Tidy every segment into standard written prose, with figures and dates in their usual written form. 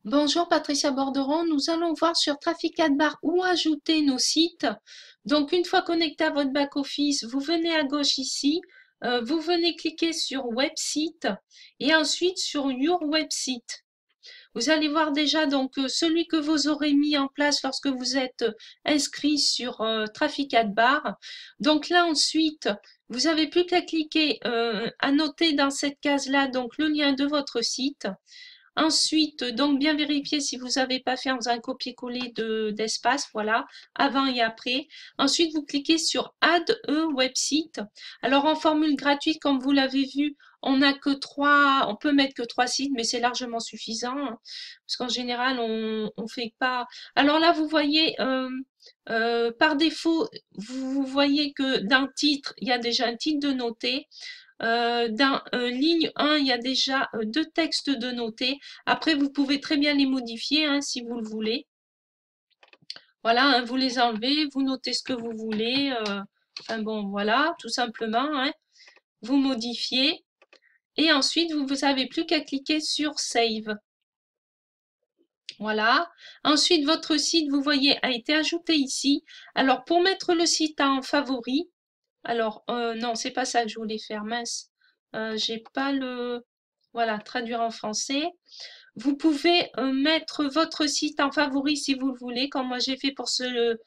Bonjour Patricia Borderon, nous allons voir sur Traffic Adbar où ajouter nos sites. Donc une fois connecté à votre back-office, vous venez à gauche ici, vous venez cliquer sur Website et ensuite sur Your Website. Vous allez voir déjà donc celui que vous aurez mis en place lorsque vous êtes inscrit sur Traffic Adbar. Donc là ensuite, vous n'avez plus qu'à cliquer, à noter dans cette case-là donc le lien de votre site. Ensuite, donc bien vérifier si vous n'avez pas fait en faisant un copier-coller d'espace, voilà, avant et après. Ensuite, vous cliquez sur Add a website. Alors en formule gratuite, comme vous l'avez vu, on n'a que trois, on peut mettre que 3 sites, mais c'est largement suffisant, hein, parce qu'en général, on fait pas. Alors là, vous voyez, par défaut, vous voyez que dans titre, il y a déjà un titre de noté. Dans ligne 1, il y a déjà 2 textes de notés. Après, vous pouvez très bien les modifier hein, si vous le voulez. Voilà, hein, vous les enlevez, vous notez ce que vous voulez. Enfin bon, voilà, tout simplement. Hein, vous modifiez. Et ensuite, vous n'avez plus qu'à cliquer sur Save. Voilà. Ensuite, votre site, vous voyez, a été ajouté ici. Alors, pour mettre le site en favori, alors, non, c'est pas ça que je voulais faire, mince. J'ai pas le... Voilà, traduire en français. Vous pouvez mettre votre site en favori si vous le voulez, comme moi j'ai fait pour ce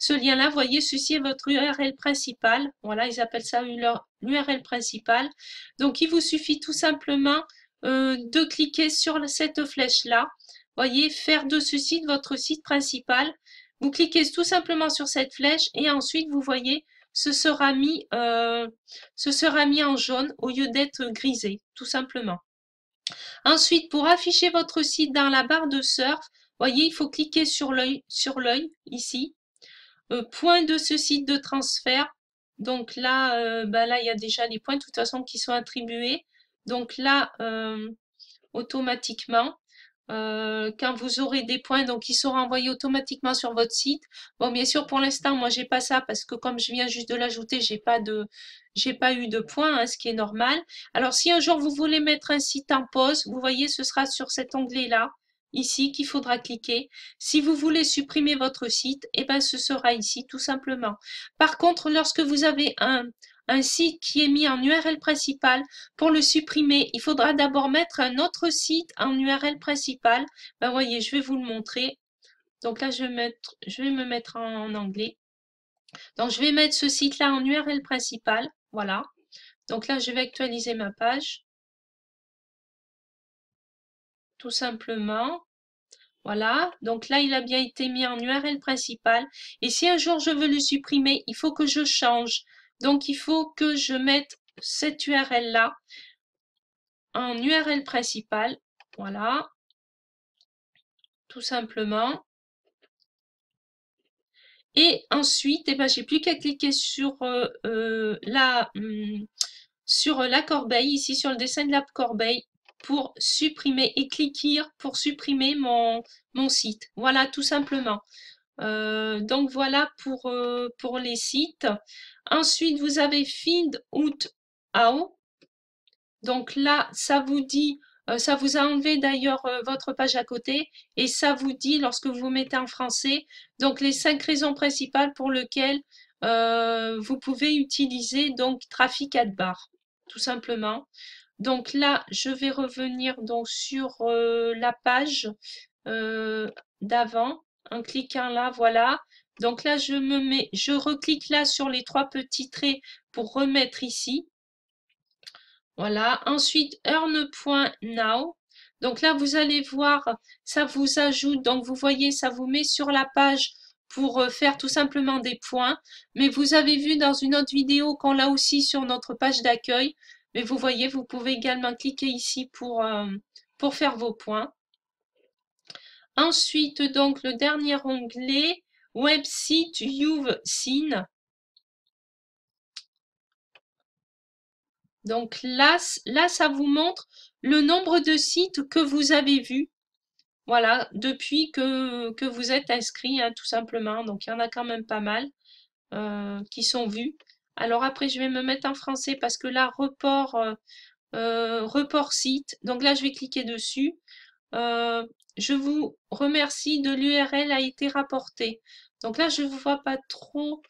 lien-là. Vous voyez, ceci est votre URL principale. Voilà, ils appellent ça l'URL principale. Donc, il vous suffit tout simplement de cliquer sur cette flèche-là. Voyez, faire de ce site votre site principal. Vous cliquez tout simplement sur cette flèche et ensuite, vous voyez, ce sera mis en jaune au lieu d'être grisé, tout simplement. Ensuite, pour afficher votre site dans la barre de surf, voyez, il faut cliquer sur l'œil ici. Point de ce site de transfert. Donc là, là, il y a déjà les points de toute façon qui sont attribués. Donc là, automatiquement, quand vous aurez des points, donc ils seront envoyés automatiquement sur votre site. Bon, bien sûr, pour l'instant, moi, j'ai pas ça parce que comme je viens juste de l'ajouter, j'ai pas eu de points, hein, ce qui est normal. Alors, si un jour vous voulez mettre un site en pause, vous voyez, ce sera sur cet onglet-là, ici, qu'il faudra cliquer. Si vous voulez supprimer votre site, eh ben, ce sera ici, tout simplement. Par contre, lorsque vous avez un site qui est mis en URL principal, pour le supprimer, il faudra d'abord mettre un autre site en URL principal. Ben, voyez, je vais vous le montrer. Donc là, je vais me mettre en anglais. Donc, je vais mettre ce site-là en URL principal. Voilà. Donc là, je vais actualiser ma page. Tout simplement. Voilà. Donc là, il a bien été mis en URL principal. Et si un jour je veux le supprimer, il faut que je change. Donc, il faut que je mette cette URL-là en URL principal. Voilà. Tout simplement. Et ensuite, eh ben, j'ai plus qu'à cliquer sur la corbeille, ici sur le dessin de la corbeille, pour supprimer et cliquer pour supprimer mon site. Voilà, tout simplement. Donc voilà pour les sites. Ensuite, vous avez Find Out How. Donc là, ça vous dit, ça vous a enlevé d'ailleurs votre page à côté et ça vous dit lorsque vous mettez en français, donc les 5 raisons principales pour lesquelles vous pouvez utiliser donc Traffic Adbar, tout simplement. Donc là, je vais revenir donc sur la page d'avant en cliquant là, voilà. Donc là, je reclique là sur les 3 petits traits pour remettre ici. Voilà. Ensuite, earn.now. Donc là, vous allez voir, ça vous ajoute, donc vous voyez, ça vous met sur la page pour faire tout simplement des points. Mais vous avez vu dans une autre vidéo qu'on l'a aussi sur notre page d'accueil. Mais vous voyez, vous pouvez également cliquer ici pour faire vos points. Ensuite, donc, le dernier onglet, Website You've Seen. Donc là, ça vous montre le nombre de sites que vous avez vus. Voilà, depuis que vous êtes inscrit, hein, tout simplement. Donc il y en a quand même pas mal qui sont vus. Alors après, je vais me mettre en français parce que là, report site. Donc là, je vais cliquer dessus. Je vous remercie de l'URL a été rapporté. Donc là, je ne vois pas trop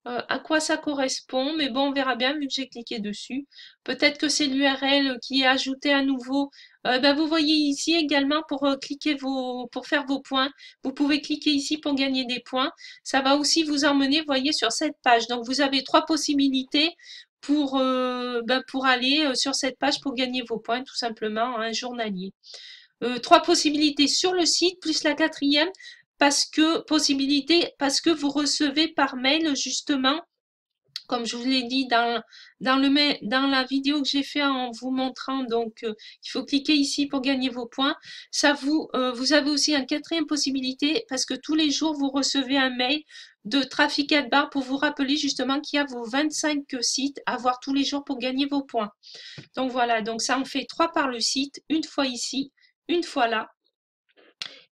à quoi ça correspond, mais bon, on verra bien vu que j'ai cliqué dessus. Peut-être que c'est l'URL qui est ajoutée à nouveau. Ben, vous voyez ici également pour pour faire vos points. Vous pouvez cliquer ici pour gagner des points. Ça va aussi vous emmener, vous voyez, sur cette page. Donc vous avez trois possibilités pour aller sur cette page pour gagner vos points, tout simplement, un journalier. Trois possibilités sur le site, plus la quatrième, parce que vous recevez par mail justement, comme je vous l'ai dit dans la vidéo que j'ai fait en vous montrant, donc il faut cliquer ici pour gagner vos points. Vous avez aussi une quatrième possibilité parce que tous les jours vous recevez un mail de Traffic Bar pour vous rappeler justement qu'il y a vos 25 sites à voir tous les jours pour gagner vos points. Donc voilà, donc ça en fait 3 par le site, une fois ici, une fois là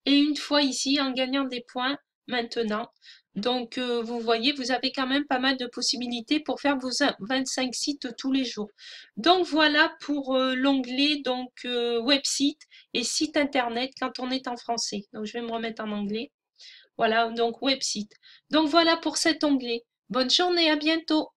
et une fois ici en gagnant des points maintenant. Donc vous voyez, vous avez quand même pas mal de possibilités pour faire vos 25 sites tous les jours. Donc voilà pour l'onglet donc website et site internet quand on est en français. Donc je vais me remettre en anglais. Voilà, donc website. Donc voilà pour cet onglet. Bonne journée, à bientôt.